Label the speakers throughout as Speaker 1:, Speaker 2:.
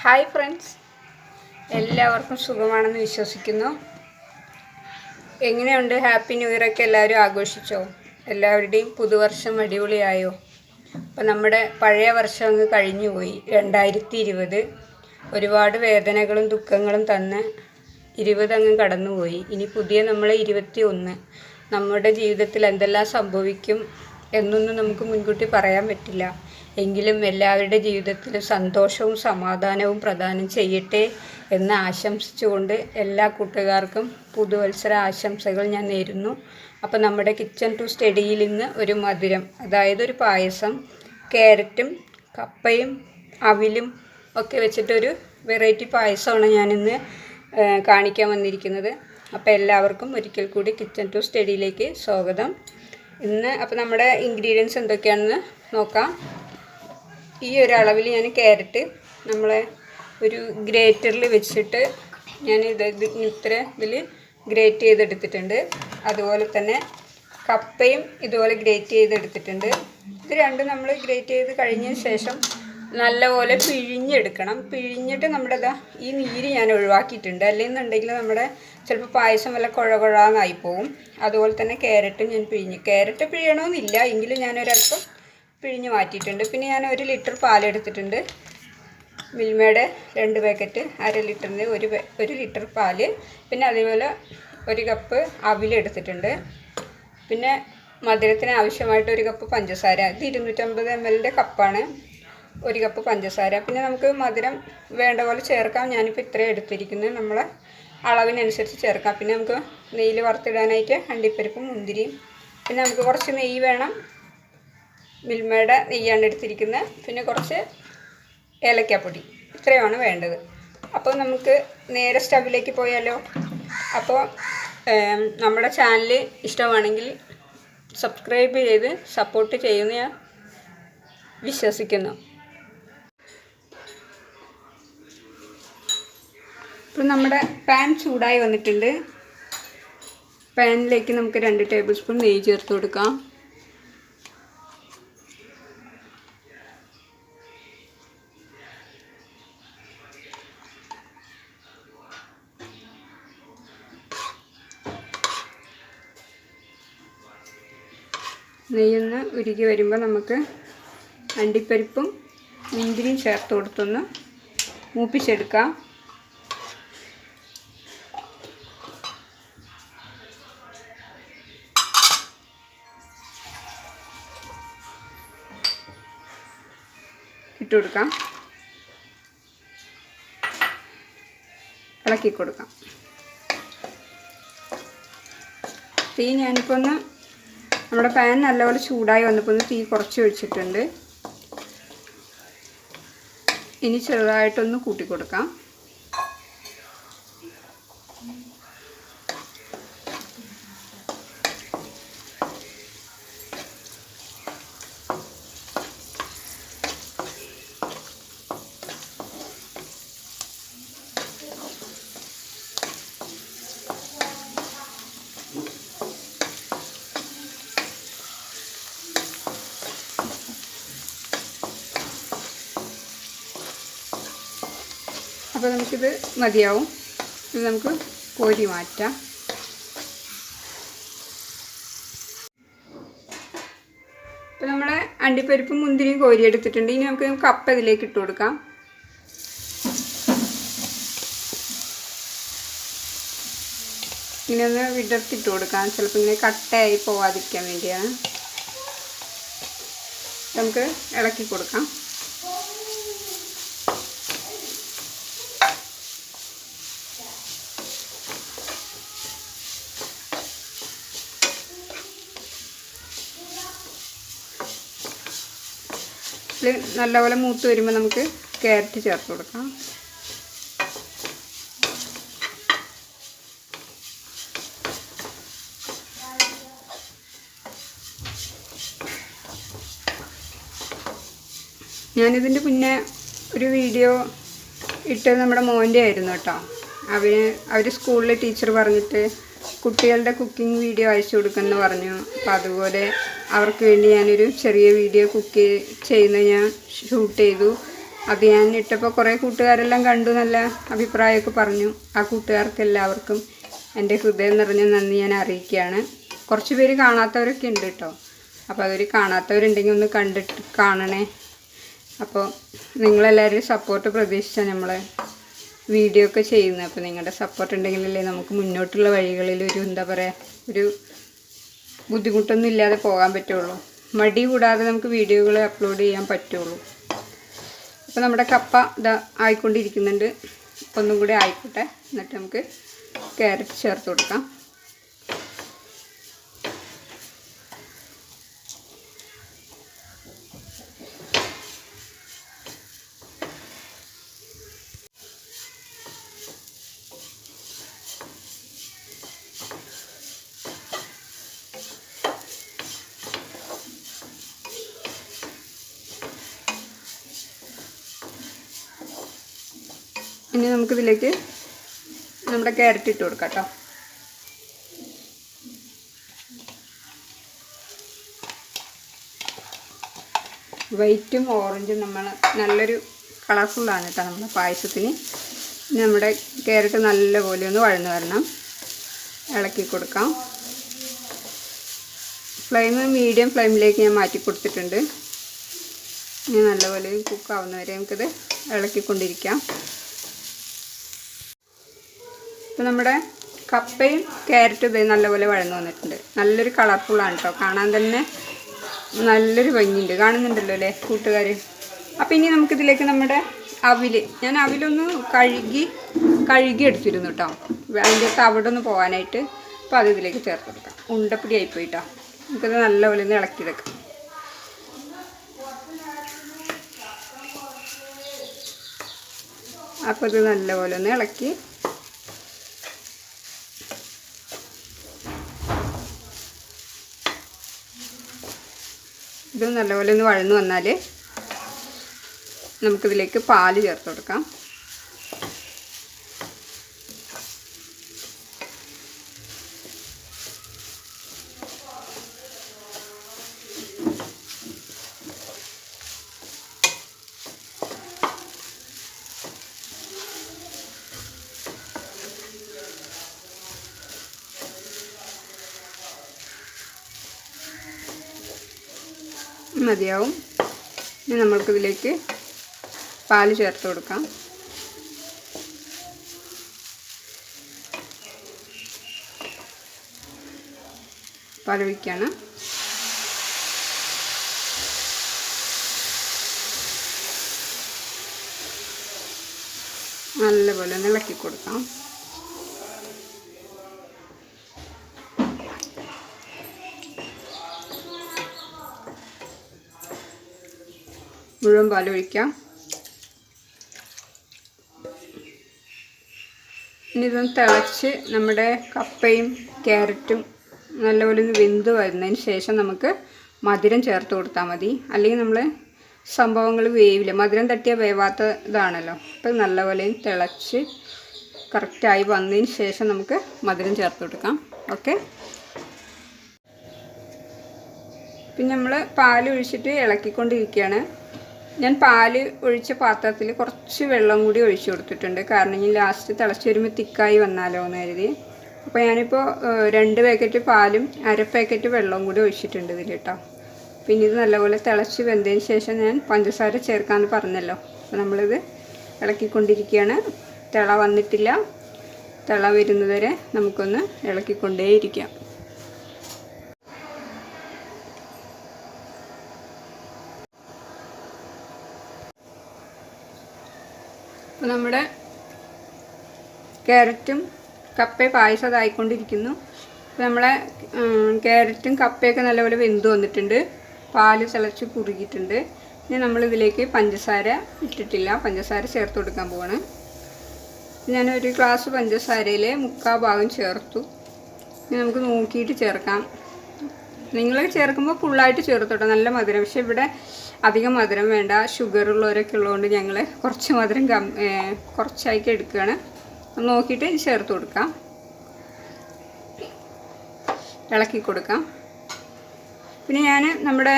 Speaker 1: Hi friends, എല്ലാവർക്കും സുഖമാണെന്ന് വിശ്വസിക്കുന്നു. എങ്ങനെയുണ്ട്? ഹാപ്പി ന്യൂ ഇയറൊക്കെ എല്ലാവരും ആഘോഷിച്ചോ? എല്ലാവരുടെയും പുതുവർഷം അടിപൊളിയായോ? അപ്പം നമ്മുടെ പഴയ വർഷം അങ്ങ് കഴിഞ്ഞു പോയി. 2020 ഒരുപാട് വേദനകളും ദുഃഖങ്ങളും തന്ന് 20 അങ്ങ് കടന്നുപോയി. ഇനി പുതിയ നമ്മൾ 21. നമ്മുടെ ജീവിതത്തിൽ എന്തെല്ലാം സംഭവിക്കും എന്നൊന്നും നമുക്ക് മുൻകൂട്ടി പറയാൻ പറ്റില്ല. എങ്കിലും എല്ലാവരുടെ ജീവിതത്തിൽ സന്തോഷവും സമാധാനവും പ്രദാനം ചെയ്യട്ടെ എന്ന് ആശംസിച്ചുകൊണ്ട് എല്ലാ കൂട്ടുകാർക്കും പുതുവത്സര ആശംസകൾ ഞാൻ നേരുന്നു. അപ്പോൾ നമ്മുടെ കിച്ചൺ ടു സ്റ്റഡിയിൽ ഇന്ന് ഒരു മധുരം, അതായത് ഒരു പായസം, ക്യാരറ്റും കപ്പയും അവിലും ഒക്കെ വെച്ചിട്ടൊരു വെറൈറ്റി പായസമാണ് ഞാനിന്ന് കാണിക്കാൻ വന്നിരിക്കുന്നത്. അപ്പോൾ എല്ലാവർക്കും ഒരിക്കൽ കൂടി കിച്ചൺ ടു സ്റ്റഡിയിലേക്ക് സ്വാഗതം. ഇന്ന് അപ്പോൾ നമ്മുടെ ഇൻഗ്രീഡിയൻസ് എന്തൊക്കെയാണെന്ന് നോക്കാം. ഈ ഒരു അളവിൽ ഞാൻ ക്യാരറ്റ് നമ്മളെ ഒരു ഗ്രേറ്ററിൽ വെച്ചിട്ട് ഞാൻ ഇതിൽ ഗ്രേറ്റ് ചെയ്തെടുത്തിട്ടുണ്ട്. അതുപോലെ തന്നെ കപ്പയും ഇതുപോലെ ഗ്രേറ്റ് ചെയ്തെടുത്തിട്ടുണ്ട്. ഇത് രണ്ടും നമ്മൾ ഗ്രേറ്റ് ചെയ്ത് കഴിഞ്ഞ ശേഷം നല്ലപോലെ പിഴിഞ്ഞെടുക്കണം. പിഴിഞ്ഞിട്ട് നമ്മുടെ ഈ നീര് ഞാൻ ഒഴിവാക്കിയിട്ടുണ്ട്. അല്ലെന്നുണ്ടെങ്കിൽ നമ്മുടെ ചിലപ്പോൾ പായസം വല്ല കുഴകുഴാന്നായി പോവും. അതുപോലെ തന്നെ ക്യാരറ്റും ഞാൻ ക്യാരറ്റ് പിഴിയണമെന്നില്ല, എങ്കിലും ഞാനൊരല്പം പിഴിഞ്ഞ് മാറ്റിയിട്ടുണ്ട്. പിന്നെ ഞാൻ 1 ലിറ്റർ പാലെടുത്തിട്ടുണ്ട്. മിൽമയുടെ 2 പാക്കറ്റ്, 1/2 ലിറ്ററിൻ്റെ 1 ലിറ്റർ പാല്. പിന്നെ അതേപോലെ 1 കപ്പ് അവിലെടുത്തിട്ടുണ്ട്. പിന്നെ മധുരത്തിന് ആവശ്യമായിട്ട് 1 കപ്പ് പഞ്ചസാര. ഇത് 250 ml കപ്പാണ്, 1 കപ്പ് പഞ്ചസാര. പിന്നെ നമുക്ക് മധുരം വേണ്ട പോലെ ചേർക്കാം. ഞാനിപ്പോൾ ഇത്രയും എടുത്തിരിക്കുന്നത് നമ്മളെ അളവിനനുസരിച്ച് ചേർക്കാം. പിന്നെ നമുക്ക് നെയ്യിൽ വറുത്തിടാനായിട്ട് അണ്ടിപ്പരിപ്പും മുന്തിരിയും. പിന്നെ നമുക്ക് കുറച്ച് നെയ്യ് വേണം, മിൽമയുടെ നെയ്യാണ് എടുത്തിരിക്കുന്നത്. പിന്നെ കുറച്ച് ഏലക്കാപ്പൊടി, ഇത്രയുമാണ് വേണ്ടത്. അപ്പോൾ നമുക്ക് നേരെ സ്റ്റവിലേക്ക് പോയാലോ. അപ്പോൾ നമ്മുടെ ചാനൽ ഇഷ്ടമാണെങ്കിൽ സബ്സ്ക്രൈബ് ചെയ്ത് സപ്പോർട്ട് ചെയ്യുന്ന ഞാൻ വിശ്വസിക്കുന്നു. ഇപ്പോൾ നമ്മുടെ പാൻ ചൂടായി വന്നിട്ടുണ്ട്. പാനിലേക്ക് നമുക്ക് 2 ടേബിൾ സ്പൂൺ നെയ്യ് ചേർത്ത് കൊടുക്കാം. നെയ്യൊന്ന് ഉരുകി വരുമ്പോൾ നമുക്ക് അണ്ടിപ്പരിപ്പും മുന്തിരിയും ചേർത്ത് കൊടുത്തൊന്ന് മൂപ്പിച്ചെടുക്കാം. ഇട്ട് കൊടുക്കാം, ഇളക്കി കൊടുക്കാം. തീ ഞാനിപ്പോൾ ഒന്ന് നമ്മുടെ പാൻ നല്ലപോലെ ചൂടായി വന്നപ്പോൾ ഒന്ന് തീ കുറച്ച് ഒഴിച്ചിട്ടുണ്ട്. ഇനി ചെറുതായിട്ടൊന്ന് കൂട്ടി കൊടുക്കാം. അപ്പോൾ നമുക്കിത് മതിയാവും. ഇത് നമുക്ക് കോരി മാറ്റാം. അപ്പോൾ നമ്മുടെ അണ്ടിപ്പരിപ്പും മുന്തിരിയും കോരി എടുത്തിട്ടുണ്ട്. ഇനി നമുക്ക് കപ്പ ഇതിലേക്ക് ഇട്ട് കൊടുക്കാം. ഇങ്ങനെ ഒന്ന് വിടർത്തിട്ട് കൊടുക്കാം, ചിലപ്പോൾ ഇങ്ങനെ കട്ടയായി പോവാതിരിക്കാൻ വേണ്ടിയാണ്. നമുക്ക് ഇളക്കി കൊടുക്കാം. നല്ലപോലെ മൂത്ത് വരുമ്പോൾ നമുക്ക് ക്യാരറ്റ് ചേർത്ത് കൊടുക്കാം. ഞാനിതിൻ്റെ പിന്നെ ഒരു വീഡിയോ ഇട്ടത് നമ്മുടെ മോൻ്റെ ആയിരുന്നു കേട്ടോ. അവർ സ്കൂളിലെ ടീച്ചർ പറഞ്ഞിട്ട് കുട്ടികളുടെ കുക്കിംഗ് വീഡിയോ അയച്ചു കൊടുക്കുമെന്ന് പറഞ്ഞു. അപ്പോൾ അതുപോലെ അവർക്ക് വേണ്ടി ഞാനൊരു ചെറിയ വീഡിയോ ചെയ്യുന്നത് ഞാൻ ഷൂട്ട് ചെയ്തു. അത് ഞാൻ ഇട്ടപ്പോൾ കുറേ കൂട്ടുകാരെല്ലാം കണ്ടു, നല്ല അഭിപ്രായമൊക്കെ പറഞ്ഞു. ആ കൂട്ടുകാർക്ക് എല്ലാവർക്കും എൻ്റെ ഹൃദയം നിറഞ്ഞ നന്ദി ഞാൻ അറിയിക്കുകയാണ്. കുറച്ച് പേര് കാണാത്തവരൊക്കെ ഉണ്ട് കേട്ടോ. അപ്പോൾ അവർ കാണാത്തവരുണ്ടെങ്കിൽ ഒന്ന് കണ്ടിട്ട് കാണണേ. അപ്പോൾ നിങ്ങളെല്ലാവരും സപ്പോർട്ട് പ്രതീക്ഷിച്ചാൽ നമ്മൾ വീഡിയോ ഒക്കെ ചെയ്യുന്നത്. അപ്പോൾ നിങ്ങളുടെ സപ്പോർട്ട് ഉണ്ടെങ്കിലല്ലേ നമുക്ക് മുന്നോട്ടുള്ള വഴികളിൽ ഒരു എന്താ പറയുക, ഒരു ബുദ്ധിമുട്ടൊന്നും ഇല്ലാതെ പോകാൻ പറ്റുള്ളൂ. മടി കൂടാതെ നമുക്ക് വീഡിയോകൾ അപ്ലോഡ് ചെയ്യാൻ പറ്റുള്ളൂ. അപ്പോൾ നമ്മുടെ കപ്പ ഇതാ ആയിക്കൊണ്ടിരിക്കുന്നുണ്ട്. ഒന്നും കൂടി ആയിക്കോട്ടെ, എന്നിട്ട് നമുക്ക് ക്യാരറ്റ് ചേർത്ത് കൊടുക്കാം. ഇനി നമുക്കിതിലേക്ക് നമ്മുടെ ക്യാരറ്റ് ഇട്ട് കൊടുക്കാം കേട്ടോ. വൈറ്റും ഓറഞ്ചും നമ്മൾ നല്ലൊരു കളർഫുള്ളാണ് കേട്ടോ നമ്മുടെ പായസത്തിന്. ഇനി നമ്മുടെ ക്യാരറ്റ് നല്ലപോലെ ഒന്ന് വഴന്ന് വരണം. ഇളക്കി കൊടുക്കാം. ഫ്ലെയിം മീഡിയം ഫ്ലെയിമിലേക്ക് ഞാൻ മാറ്റി കൊടുത്തിട്ടുണ്ട്. ഇനി നല്ലപോലെ കുക്കാവുന്നവരെ നമുക്കിത് ഇളക്കിക്കൊണ്ടിരിക്കാം. ഇപ്പോൾ നമ്മുടെ കപ്പയും ക്യാരറ്റും ഇത് നല്ലപോലെ വഴന്നു വന്നിട്ടുണ്ട്. നല്ലൊരു കളർഫുള്ളാണ് കേട്ടോ. കാണാൻ തന്നെ നല്ലൊരു ഭംഗിയുണ്ട്. കാണുന്നുണ്ടല്ലോ അല്ലേ കൂട്ടുകാർ? അപ്പോൾ ഇനി നമുക്കിതിലേക്ക് നമ്മുടെ ഞാൻ അവിലൊന്ന് കഴുകി എടുത്തിരുന്നു കേട്ടോ, അതിൻ്റെ തവിടൊന്ന് പോകാനായിട്ട്. അപ്പോൾ അത് ഇതിലേക്ക് ചേർത്ത് കൊടുക്കാം. ഉണ്ടപ്പൊടി ആയിപ്പോയി കേട്ടോ. നമുക്കിത് നല്ലപോലെ ഒന്ന് ഇളക്കിയെടുക്കാം. അപ്പോൾ ഇത് നല്ലപോലെ ഒന്ന് ഇളക്കി ഇത് നല്ലപോലെ ഒന്ന് വഴന്നു വന്നാൽ നമുക്കിതിലേക്ക് പാല് ചേർത്ത് കൊടുക്കാം. മതിയാവും. ഇനി നമ്മൾക്കിതിലേക്ക് പാല് ചേർത്ത് കൊടുക്കാം. പാലൊഴിക്കാണ്. നല്ലപോലെ ഒന്ന് ഇളക്കി കൊടുക്കാം. മുഴുവൻ പാലൊഴിക്കാം. ഇനി ഇതൊന്ന് തിളച്ച് നമ്മുടെ കപ്പയും ക്യാരറ്റും നല്ലപോലെ ഒന്ന് വെന്ത് വരുന്നതിന് ശേഷം നമുക്ക് മധുരം ചേർത്ത് കൊടുത്താൽ മതി. അല്ലെങ്കിൽ നമ്മൾ സംഭവങ്ങൾ വേവില്ല, മധുരം തട്ടിയാൽ വേവാത്ത ഇതാണല്ലോ. അപ്പോൾ നല്ലപോലെ തിളച്ച് കറക്റ്റായി വന്നതിന് ശേഷം നമുക്ക് മധുരം ചേർത്ത് കൊടുക്കാം. ഓക്കെ. പിന്നെ നമ്മൾ പാൽ ഒഴിച്ചിട്ട് ഇളക്കിക്കൊണ്ടിരിക്കുകയാണ്. ഞാൻ പാല് ഒഴിച്ച പാത്രത്തിൽ കുറച്ച് വെള്ളം കൂടി ഒഴിച്ചു കൊടുത്തിട്ടുണ്ട്. കാരണം ഇനി ലാസ്റ്റ് തിളച്ച് വരുമ്പോൾ തിക്കായി വന്നാലോ എന്ന് കരുതി. അപ്പോൾ ഞാനിപ്പോൾ 2 പാക്കറ്റ് പാലും 1/2 പാക്കറ്റ് വെള്ളവും കൂടി ഒഴിച്ചിട്ടുണ്ട് ഇതിൽ കേട്ടോ. പിന്നെ ഇത് നല്ലപോലെ തിളച്ച് വെന്തതിന് ശേഷം ഞാൻ പഞ്ചസാര ചേർക്കാമെന്ന് പറഞ്ഞല്ലോ. അപ്പോൾ നമ്മളിത് ഇളക്കിക്കൊണ്ടിരിക്കുകയാണ്. തിള വന്നിട്ടില്ല. തിള വരുന്നതുവരെ നമുക്കൊന്ന് ഇളക്കിക്കൊണ്ടേയിരിക്കാം. അപ്പോൾ നമ്മുടെ ക്യാരറ്റും കപ്പയും പായസം അതായിക്കൊണ്ടിരിക്കുന്നു. അപ്പോൾ നമ്മളെ ക്യാരറ്റും കപ്പയൊക്കെ നല്ലപോലെ വെന്ത് വന്നിട്ടുണ്ട്. പാല് തിളച്ച് കുറുകിയിട്ടുണ്ട്. ഇനി നമ്മളിതിലേക്ക് പഞ്ചസാര ഇട്ടിട്ടില്ല, പഞ്ചസാര ചേർത്ത് കൊടുക്കാൻ പോവാണ്. ഞാൻ 1 ഗ്ലാസ് പഞ്ചസാരയിൽ 3/4 ഭാഗം ചേർത്തു. ഇനി നമുക്ക് നോക്കിയിട്ട് ചേർക്കാം. നിങ്ങൾ ചേർക്കുമ്പോൾ ഫുള്ളായിട്ട് ചേർത്തോട്ടോ, നല്ല മധുരം. പക്ഷേ ഇവിടെ അധികം മധുരം വേണ്ട, ഷുഗർ ഉള്ളവരൊക്കെ ഉള്ളതുകൊണ്ട് ഞങ്ങൾ കുറച്ച് മധുരം കുറച്ചായിട്ട് എടുക്കുകയാണ്. നോക്കിയിട്ട് ചേർത്ത് കൊടുക്കാം, ഇളക്കി കൊടുക്കാം. പിന്നെ ഞാൻ നമ്മുടെ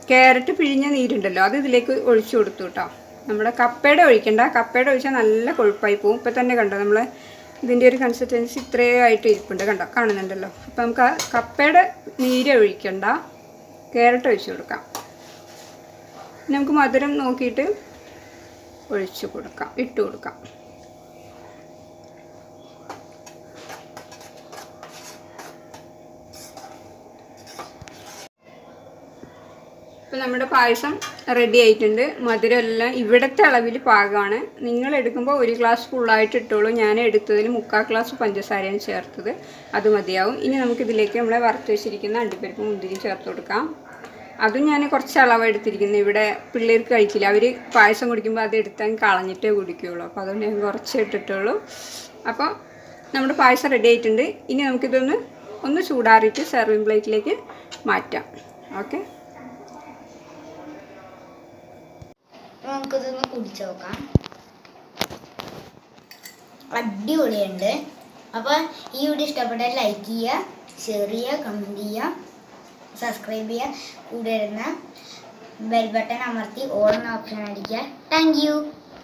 Speaker 1: ക്യാരറ്റ് പിഴിഞ്ഞ നീരുണ്ടല്ലോ അത് ഇതിലേക്ക് ഒഴിച്ചു കൊടുത്തു കേട്ടോ. നമ്മുടെ കപ്പയുടെ ഒഴിക്കണ്ട, കപ്പയുടെ ഒഴിച്ചാൽ നല്ല കൊഴുപ്പായി പോവും. ഇപ്പം തന്നെ കണ്ടോ നമ്മൾ ഇതിൻ്റെ ഒരു കൺസിസ്റ്റൻസി ഇത്രയും ആയിട്ട് ഇരിപ്പുണ്ട്, കണ്ടോ കാണുന്നുണ്ടല്ലോ. അപ്പം നമുക്ക് ആ കപ്പയുടെ നീര് ഒഴിക്കണ്ട, ക്യാരറ്റ് ഒഴിച്ച് കൊടുക്കാം. നമുക്ക് മധുരം നോക്കിയിട്ട് ഒഴിച്ച് കൊടുക്കാം, ഇട്ട് കൊടുക്കാം. ഇപ്പോൾ നമ്മുടെ പായസം റെഡി ആയിട്ടുണ്ട്. മധുരം എല്ലാം ഇവിടുത്തെ അളവിൽ പാകമാണ്. നിങ്ങൾ എടുക്കുമ്പോൾ 1 ഗ്ലാസ് ഫുള്ളായിട്ട് ഇട്ടോളൂ. ഞാൻ എടുത്തതിൽ 3/4 ഗ്ലാസ് പഞ്ചസാരയാണ് ചേർത്തത്, അത് മതിയാവും. ഇനി നമുക്കിതിലേക്ക് നമ്മളെ വറുത്ത് വെച്ചിരിക്കുന്ന അണ്ടിപ്പരിപ്പ് മുന്തിരിയും ചേർത്ത് കൊടുക്കാം. അതും ഞാൻ കുറച്ച് അളവാണ് എടുത്തിരിക്കുന്നത്. ഇവിടെ പിള്ളേർക്ക് കഴിക്കില്ല, അവർ പായസം കുടിക്കുമ്പോൾ അത് എടുത്താൽ കളഞ്ഞിട്ടേ കുടിക്കുകയുള്ളൂ. അപ്പോൾ അതുകൊണ്ട് ഞാൻ കുറച്ച് ഇട്ടിട്ടുള്ളൂ. അപ്പോൾ നമ്മുടെ പായസം റെഡി ആയിട്ടുണ്ട്. ഇനി നമുക്കിതൊന്ന് ചൂടാറിയിട്ട് സെർവിങ് പ്ലേറ്റിലേക്ക് മാറ്റാം. ഓക്കെ,
Speaker 2: നമുക്കിതൊന്ന് കുടിച്ചു നോക്കാം. അടിപൊളിയുണ്ട്. അപ്പോൾ ഈ വീഡിയോ ഇഷ്ടപ്പെട്ടാൽ ലൈക്ക് ചെയ്യുക, ഷെയർ ചെയ്യുക, കമൻറ്റ് ചെയ്യുക, സബ്സ്ക്രൈബ് ചെയ്യുക. കൂടെ വരുന്ന ബെൽ ബട്ടൺ അമർത്തി ഓൾ എന്ന ഓപ്ഷൻ അടിക്കുക. Thank you.